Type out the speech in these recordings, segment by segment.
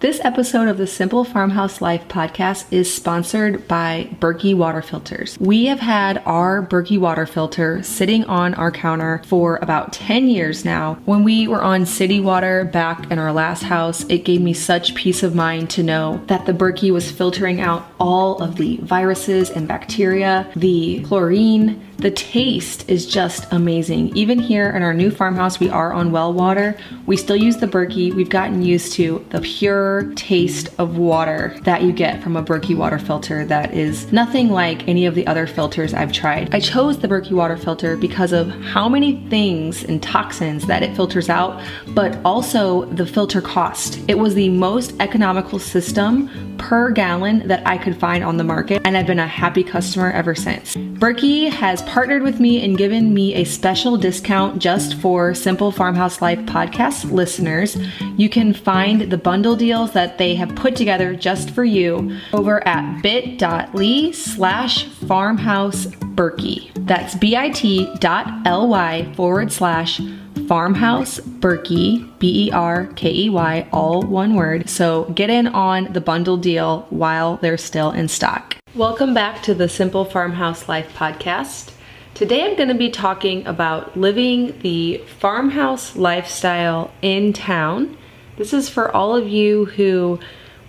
This episode of the Simple Farmhouse Life podcast is sponsored by Berkey water filters. We have had our Berkey water filter sitting on our counter for about 10 years now. When we were on city water back in our last house, it gave me such peace of mind to know that the Berkey was filtering out all of the viruses and bacteria, the chlorine. The taste is just amazing. Even here in our new farmhouse, we are on well water. We still use the Berkey. We've gotten used to the pure taste of water that you get from a Berkey water filter that is nothing like any of the other filters I've tried. I chose the Berkey water filter because of how many things and toxins that it filters out, but also the filter cost. It was the most economical system per gallon that I could find on the market, and I've been a happy customer ever since. Berkey has partnered with me and given me a special discount just for Simple Farmhouse Life podcast listeners. You can find the bundle deals that they have put together just for you over at bit.ly/farmhouseberkey. That's bit.ly/Farmhouse Berkey, Berkey, all one word. So get in on the bundle deal while they're still in stock. Welcome back to the Simple Farmhouse Life podcast. Today I'm going to be talking about living the farmhouse lifestyle in town. This is for all of you who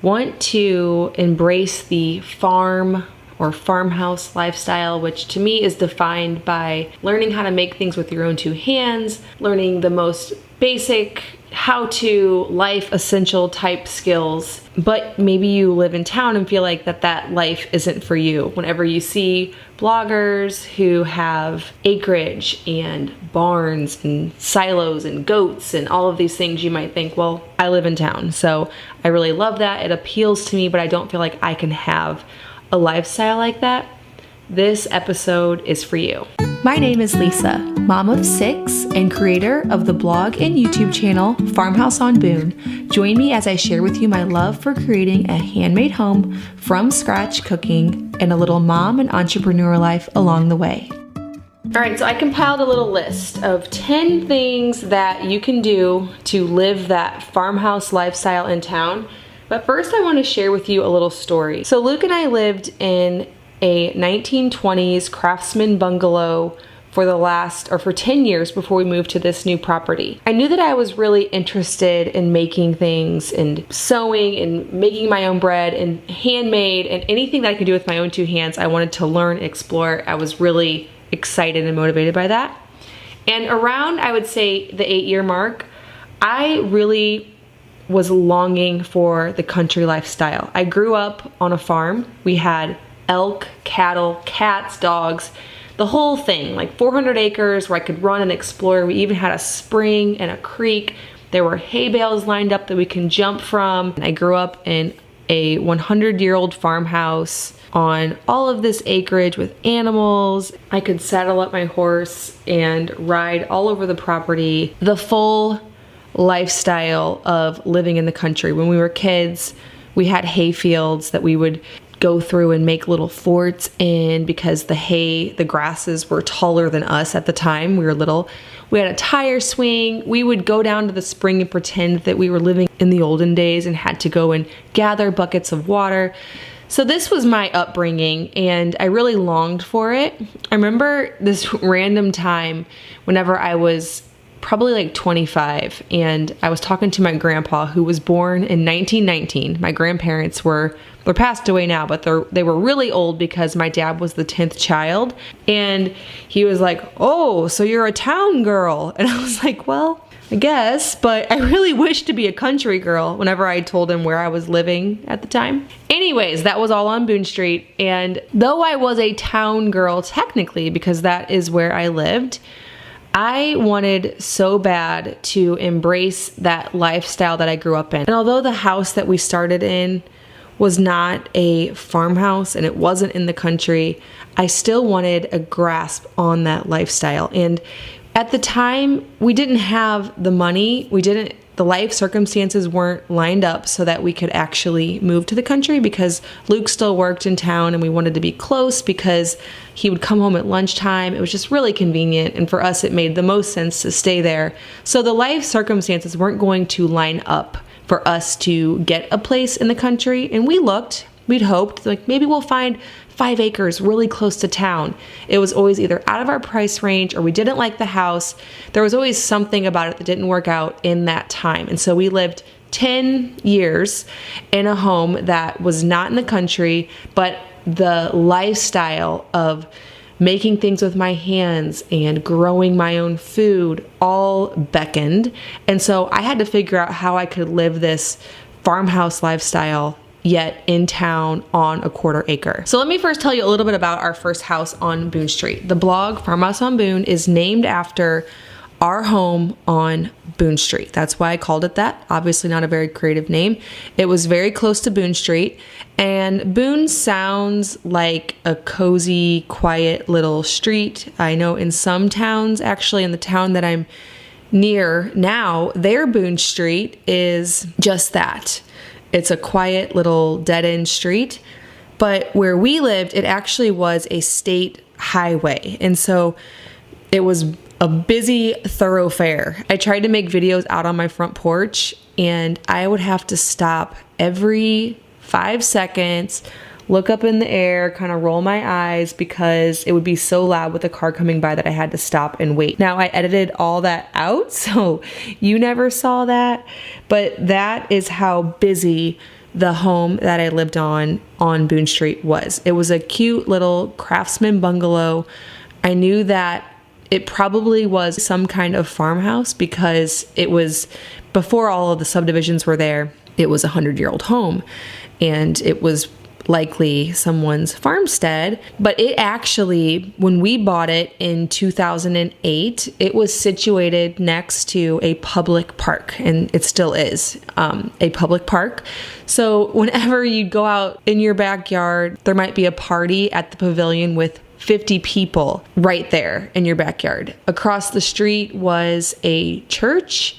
want to embrace the farm or farmhouse lifestyle, which to me is defined by learning how to make things with your own two hands, learning the most basic how-to life essential type skills, but maybe you live in town and feel like that life isn't for you. Whenever you see bloggers who have acreage and barns and silos and goats and all of these things, you might think, well, I live in town, so I really love that. It appeals to me, but I don't feel like I can have a lifestyle like that. This episode is for you. My name is Lisa, mom of 6 and creator of the blog and YouTube channel Farmhouse on Boone. Join me as I share with you my love for creating a handmade home from scratch cooking and a little mom and entrepreneur life along the way. All right, so I compiled a little list of 10 things that you can do to live that farmhouse lifestyle in town. But first I want to share with you a little story. So Luke and I lived in a 1920s craftsman bungalow for 10 years before we moved to this new property. I knew that I was really interested in making things and sewing and making my own bread and handmade and anything that I could do with my own two hands. I wanted to learn, explore. I was really excited and motivated by that. And around, I would say, the 8-year mark, I really was longing for the country lifestyle. I grew up on a farm. We had elk, cattle, cats, dogs, the whole thing, like 400 acres where I could run and explore. We even had a spring and a creek. There were hay bales lined up that we can jump from. I grew up in a 100-year-old farmhouse on all of this acreage with animals. I could saddle up my horse and ride all over the property. The full lifestyle of living in the country. When we were kids, we had hay fields that we would go through and make little forts in because the grasses were taller than us at the time. We were little. We had a tire swing. We would go down to the spring and pretend that we were living in the olden days and had to go and gather buckets of water. So this was my upbringing and I really longed for it. I remember this random time whenever I was probably like 25, and I was talking to my grandpa who was born in 1919. My grandparents they're passed away now, but they were really old because my dad was the 10th child. And he was like, "Oh, so you're a town girl?" And I was like, "Well, I guess, but I really wish to be a country girl," whenever I told him where I was living at the time. Anyways, that was all on Boone Street. And though I was a town girl technically, because that is where I lived, I wanted so bad to embrace that lifestyle that I grew up in. And although the house that we started in was not a farmhouse and it wasn't in the country, I still wanted a grasp on that lifestyle. And at the time, we didn't have the money. The life circumstances weren't lined up so that we could actually move to the country because Luke still worked in town and we wanted to be close because he would come home at lunchtime. It was just really convenient, and for us it made the most sense to stay there. So the life circumstances weren't going to line up for us to get a place in the country. And we'd hoped like maybe we'll find 5 acres really close to town. It was always either out of our price range or we didn't like the house. There was always something about it that didn't work out in that time. And so we lived 10 years in a home that was not in the country, but the lifestyle of making things with my hands and growing my own food all beckoned. And so I had to figure out how I could live this farmhouse lifestyle yet in town on a 1/4 acre. So let me first tell you a little bit about our first house on Boone Street. The blog Farmhouse on Boone is named after our home on Boone Street. That's why I called it that. Obviously not a very creative name. It was very close to Boone Street, and Boone sounds like a cozy, quiet little street. I know in some towns, actually in the town that I'm near now, their Boone Street is just that. It's a quiet little dead-end street, but where we lived, it actually was a state highway, and so it was a busy thoroughfare. I tried to make videos out on my front porch, and I would have to stop every 5 seconds, look up in the air, kind of roll my eyes because it would be so loud with a car coming by that I had to stop and wait. Now I edited all that out, so you never saw that, but that is how busy the home that I lived on Boone Street was. It was a cute little craftsman bungalow. I knew that it probably was some kind of farmhouse because it was, before all of the subdivisions were there, it was a 100-year-old home, and it was likely someone's farmstead. But it actually, when we bought it in 2008, it was situated next to a public park, and it still is a public park. So whenever you go out in your backyard, there might be a party at the pavilion with 50 people right there in your backyard. Across the street was a church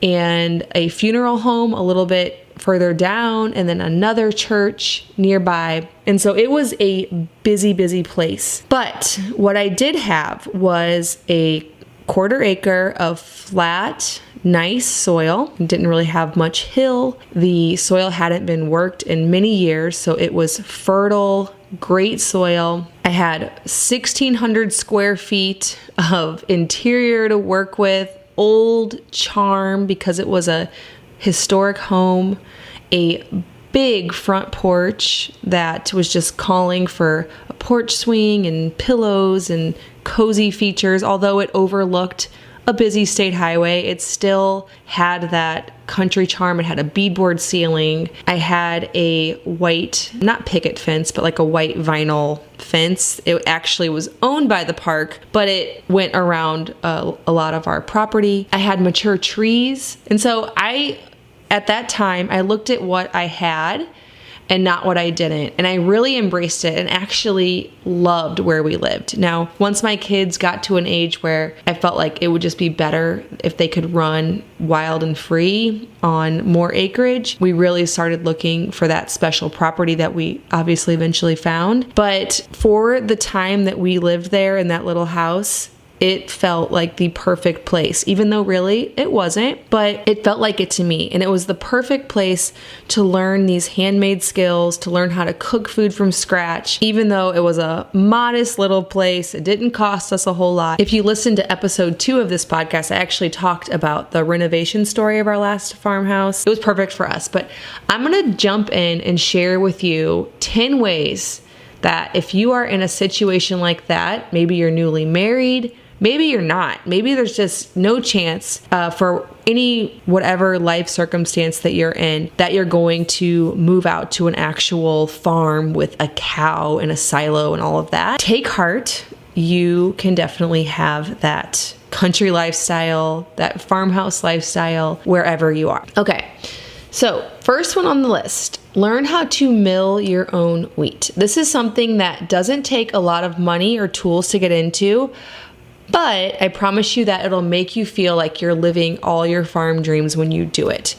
and a funeral home a little bit further down, and then another church nearby. And so it was a busy, busy place. But what I did have was a 1/4 acre of flat, nice soil. It didn't really have much hill. The soil hadn't been worked in many years, so it was fertile, great soil. I had 1,600 square feet of interior to work with, old charm because it was a historic home, a big front porch that was just calling for a porch swing and pillows and cozy features. Although it overlooked a busy state highway, it still had that country charm. It had a beadboard ceiling. I had a white, not picket fence, but like a white vinyl fence. It actually was owned by the park, but it went around a lot of our property. I had mature trees. And so at that time, I looked at what I had and not what I didn't. And I really embraced it and actually loved where we lived. Now, once my kids got to an age where I felt like it would just be better if they could run wild and free on more acreage, we really started looking for that special property that we obviously eventually found. But for the time that we lived there in that little house, it felt like the perfect place, even though really it wasn't, but it felt like it to me. And it was the perfect place to learn these handmade skills, to learn how to cook food from scratch, even though it was a modest little place. It didn't cost us a whole lot. If you listen to episode 2 of this podcast, I actually talked about the renovation story of our last farmhouse. It was perfect for us, but I'm gonna jump in and share with you 10 ways that if you are in a situation like that, maybe you're newly married, maybe you're not. Maybe there's just no chance for any whatever life circumstance that you're in that you're going to move out to an actual farm with a cow and a silo and all of that. Take heart. You can definitely have that country lifestyle, that farmhouse lifestyle wherever you are. Okay. So first one on the list, learn how to mill your own wheat. This is something that doesn't take a lot of money or tools to get into, but I promise you that it'll make you feel like you're living all your farm dreams when you do it.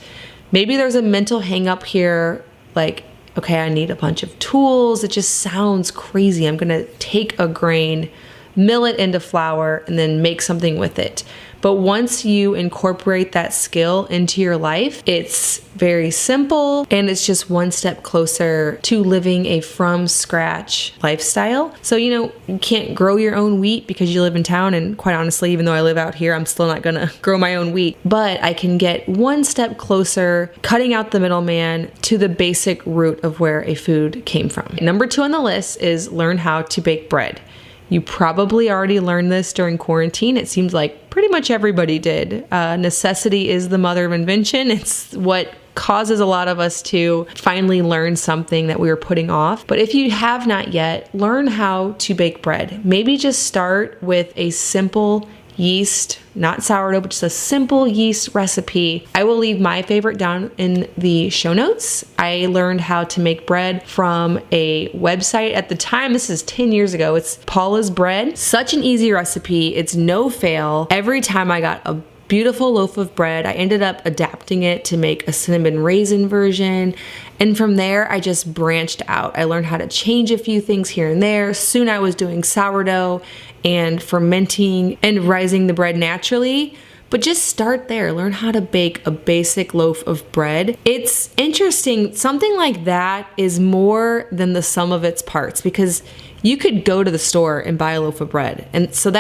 Maybe there's a mental hang up here, like, okay, I need a bunch of tools. It just sounds crazy. I'm gonna take a grain, mill it into flour, and then make something with it. But once you incorporate that skill into your life, it's very simple and it's just one step closer to living a from scratch lifestyle. So, you can't grow your own wheat because you live in town. And quite honestly, even though I live out here, I'm still not gonna grow my own wheat. But I can get one step closer, cutting out the middleman, to the basic root of where a food came from. Number 2 on the list is learn how to bake bread. You probably already learned this during quarantine. It seems like pretty much everybody did. Necessity is the mother of invention. It's what causes a lot of us to finally learn something that we were putting off. But if you have not yet, learn how to bake bread. Maybe just start with a simple yeast, not sourdough, but just a simple yeast recipe. I will leave my favorite down in the show notes. I learned how to make bread from a website at the time. This is 10 years ago. It's Paula's Bread. Such an easy recipe. It's no fail. Every time I got a beautiful loaf of bread, I ended up adapting it to make a cinnamon raisin version. And from there, I just branched out. I learned how to change a few things here and there. Soon I was doing sourdough and fermenting and rising the bread naturally. But just start there. Learn how to bake a basic loaf of bread. It's interesting. Something like that is more than the sum of its parts, because you could go to the store and buy a loaf of bread. And so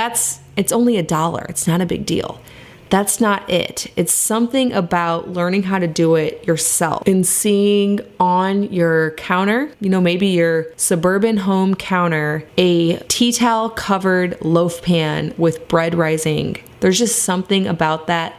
it's only $1. It's not a big deal. That's not it. It's something about learning how to do it yourself and seeing on your counter, maybe your suburban home counter, a tea towel covered loaf pan with bread rising. There's just something about that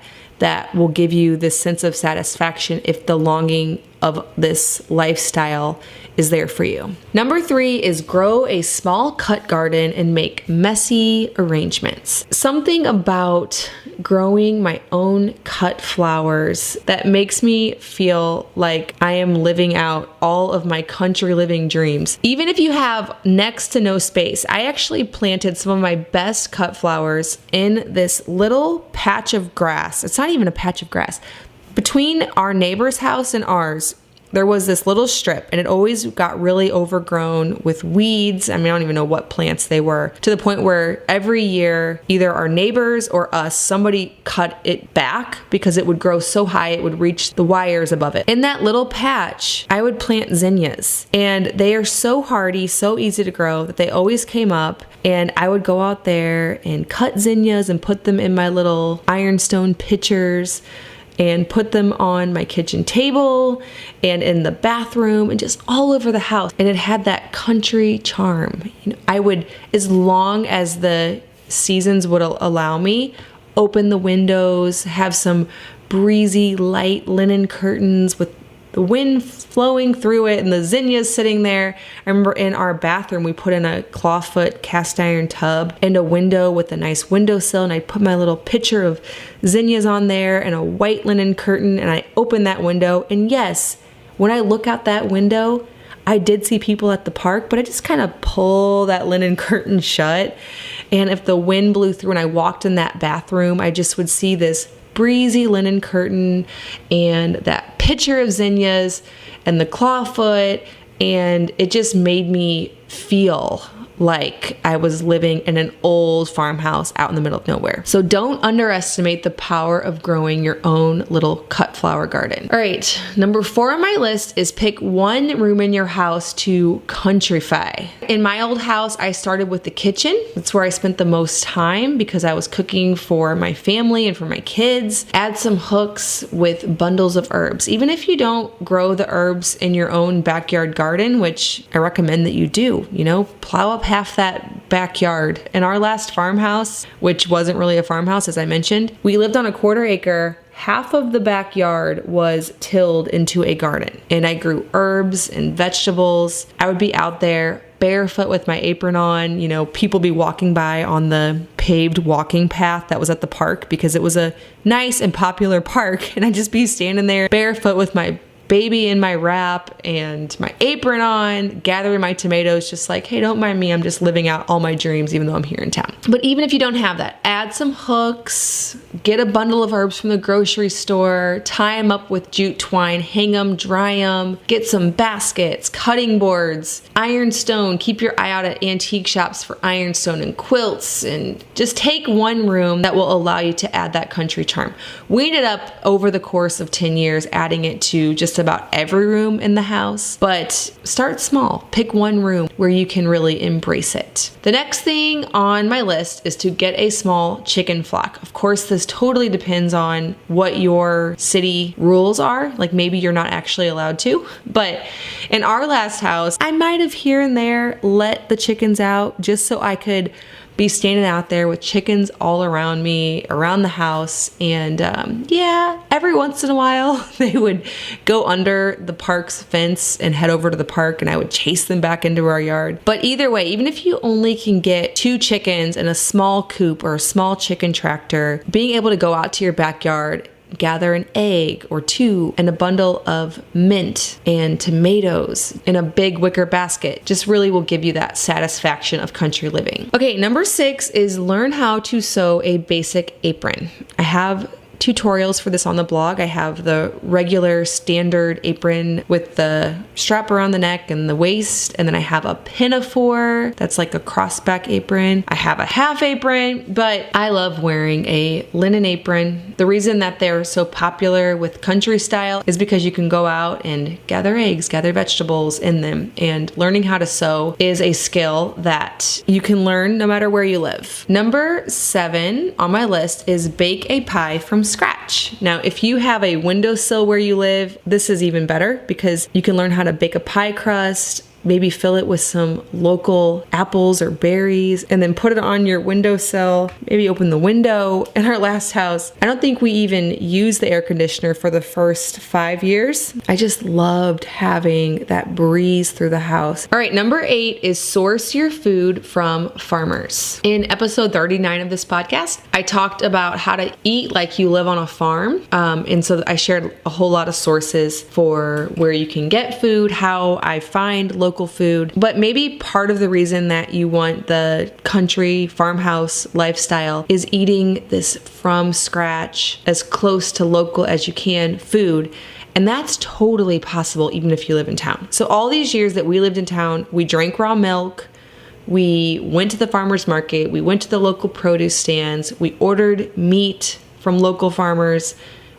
will give you this sense of satisfaction if the longing of this lifestyle is there for you. Number 3 is grow a small cut garden and make messy arrangements. Something about growing my own cut flowers that makes me feel like I am living out all of my country living dreams. Even if you have next to no space, I actually planted some of my best cut flowers in this little patch of grass. It's not even a patch of grass. Between our neighbor's house and ours, there was this little strip, and it always got really overgrown with weeds. I don't even know what plants they were, to the point where every year, either our neighbors or us, somebody cut it back because it would grow so high it would reach the wires above it. In that little patch, I would plant zinnias, and they are so hardy, so easy to grow that they always came up, and I would go out there and cut zinnias and put them in my little ironstone pitchers and put them on my kitchen table and in the bathroom and just all over the house. And it had that country charm. I would, as long as the seasons would allow me, open the windows, have some breezy light linen curtains with the wind flowing through it and the zinnias sitting there. I remember in our bathroom, we put in a clawfoot cast iron tub and a window with a nice windowsill, and I put my little pitcher of zinnias on there and a white linen curtain, and I opened that window. And yes, when I look out that window, I did see people at the park, but I just kind of pull that linen curtain shut. And if the wind blew through and I walked in that bathroom, I just would see this breezy linen curtain and that pitcher of zinnias and the clawfoot, and it just made me feel like I was living in an old farmhouse out in the middle of nowhere. So don't underestimate the power of growing your own little cut flower garden. All right, number 4 on my list is pick one room in your house to countrify. In my old house, I started with the kitchen. That's where I spent the most time because I was cooking for my family and for my kids. Add some hooks with bundles of herbs. Even if you don't grow the herbs in your own backyard garden, which I recommend that you do, plow up half that backyard. In our last farmhouse, which wasn't really a farmhouse, as I mentioned, we lived on a 1/4 acre. Half of the backyard was tilled into a garden, and I grew herbs and vegetables. I would be out there barefoot with my apron on. People be walking by on the paved walking path that was at the park because it was a nice and popular park, and I'd just be standing there barefoot with my baby in my wrap and my apron on, gathering my tomatoes, just like, hey, don't mind me, I'm just living out all my dreams even though I'm here in town. But even if you don't have that, add some hooks, get a bundle of herbs from the grocery store, tie them up with jute twine, hang them, dry them, get some baskets, cutting boards, ironstone. Keep your eye out at antique shops for ironstone and quilts, and just take one room that will allow you to add that country charm. We ended up over the course of 10 years adding it to just about every room in the house, but start small. Pick one room where you can really embrace it. The next thing on my list is to get a small chicken flock. Of course, this totally depends on what your city rules are. Like maybe you're not actually allowed to, but in our last house, I might have here and there let the chickens out just so I could be standing out there with chickens all around me, around the house. And yeah, every once in a while they would go under the park's fence and head over to the park, and I would chase them back into our yard. But either way, even if you only can get 2 chickens in a small coop or a small chicken tractor, being able to go out to your backyard, gather an egg or 2 and a bundle of mint and tomatoes in a big wicker basket just really will give you that satisfaction of country living. Okay, number 6 is learn how to sew a basic apron. I have tutorials for this on the blog. I have the regular standard apron with the strap around the neck and the waist, and then I have a pinafore that's like a crossback apron. I have a half apron, but I love wearing a linen apron. The reason that they're so popular with country style is because you can go out and gather eggs, gather vegetables in them, and learning how to sew is a skill that you can learn no matter where you live. Number 7 on my list is bake a pie from scratch. Now, if you have a windowsill where you live, this is even better because you can learn how to bake a pie crust, maybe fill it with some local apples or berries, and then put it on your windowsill, maybe open the window. In our last house, I don't think we even used the air conditioner for the first 5 years. I just loved having that breeze through the house. All right, number 8 is source your food from farmers. In episode 39 of this podcast, I talked about how to eat like you live on a farm. And so I shared a whole lot of sources for where you can get food, how I find local food. But maybe part of the reason that you want the country farmhouse lifestyle is eating this from scratch, as close to local as you can food. And that's totally possible even if you live in town. So all these years that we lived in town, we drank raw milk, we went to the farmer's market, we went to the local produce stands, we ordered meat from local farmers.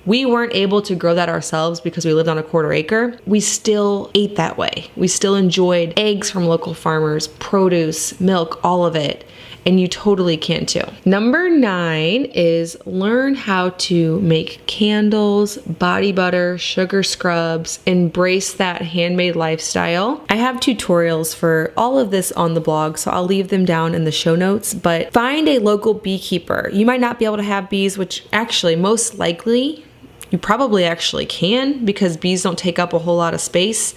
We weren't able to grow that ourselves because we lived on a 1/4 acre. We still ate that way. We still enjoyed eggs from local farmers, produce, milk, all of it. And you totally can too. Number 9 is learn how to make candles, body butter, sugar scrubs, embrace that handmade lifestyle. I have tutorials for all of this on the blog, so I'll leave them down in the show notes, but find a local beekeeper. You might not be able to have bees, which actually most likely you probably actually can because bees don't take up a whole lot of space.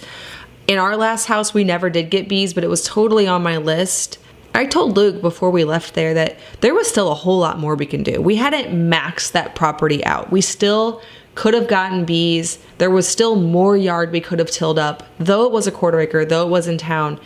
In our last house, we never did get bees, but it was totally on my list. I told Luke before we left there that there was still a whole lot more we can do. We hadn't maxed that property out. We still could have gotten bees. There was still more yard we could have tilled up. Though it was a 1/4 acre, though it was in town,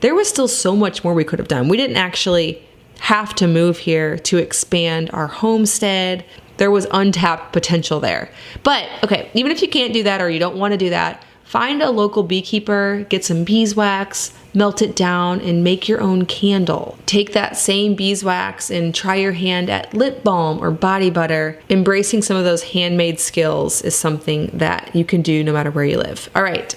there was still so much more we could have done. We didn't actually have to move here to expand our homestead. There was untapped potential there. But okay, even if you can't do that or you don't want to do that, find a local beekeeper, get some beeswax, melt it down, and make your own candle. Take that same beeswax and try your hand at lip balm or body butter. Embracing some of those handmade skills is something that you can do no matter where you live. All right.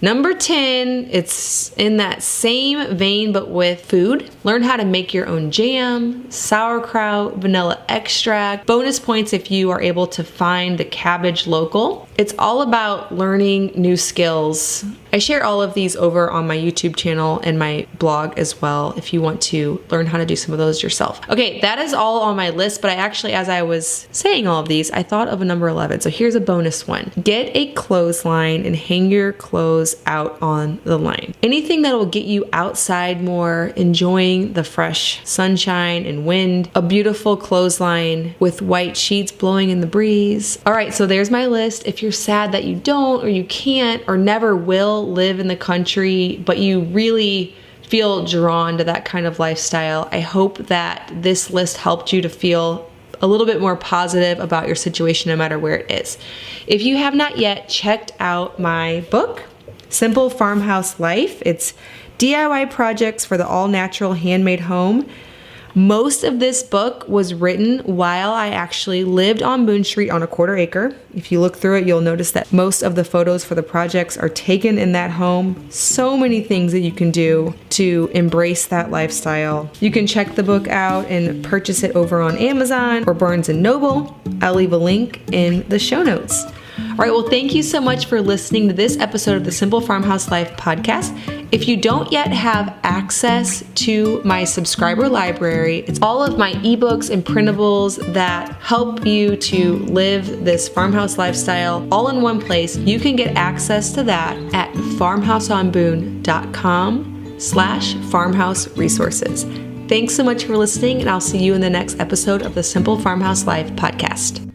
Number 10, it's in that same vein but with food. Learn how to make your own jam, sauerkraut, vanilla extract. Bonus points if you are able to find the cabbage local. It's all about learning new skills I share all of these over on my YouTube channel and my blog as well if you want to learn how to do some of those yourself. Okay, that is all on my list, but I actually, as I was saying all of these, I thought of a number 11. So here's a bonus one. Get a clothesline and hang your clothes out on the line. Anything that will get you outside more, enjoying the fresh sunshine and wind, a beautiful clothesline with white sheets blowing in the breeze. All right, so there's my list. If you're sad that you don't or you can't or never will live in the country, but you really feel drawn to that kind of lifestyle, I hope that this list helped you to feel a little bit more positive about your situation no matter where it is. If you have not yet checked out my book, Simple Farmhouse Life, it's DIY projects for the all-natural handmade home. Most of this book was written while I actually lived on Boone Street on a 1/4 acre. If you look through it, you'll notice that most of the photos for the projects are taken in that home. So many things that you can do to embrace that lifestyle. You can check the book out and purchase it over on Amazon or Barnes & Noble. I'll leave a link in the show notes. All right, well, thank you so much for listening to this episode of the Simple Farmhouse Life podcast. If you don't yet have access to my subscriber library, it's all of my ebooks and printables that help you to live this farmhouse lifestyle all in one place. You can get access to that at farmhouseonboone.com/farmhouse resources. Thanks so much for listening, and I'll see you in the next episode of the Simple Farmhouse Life podcast.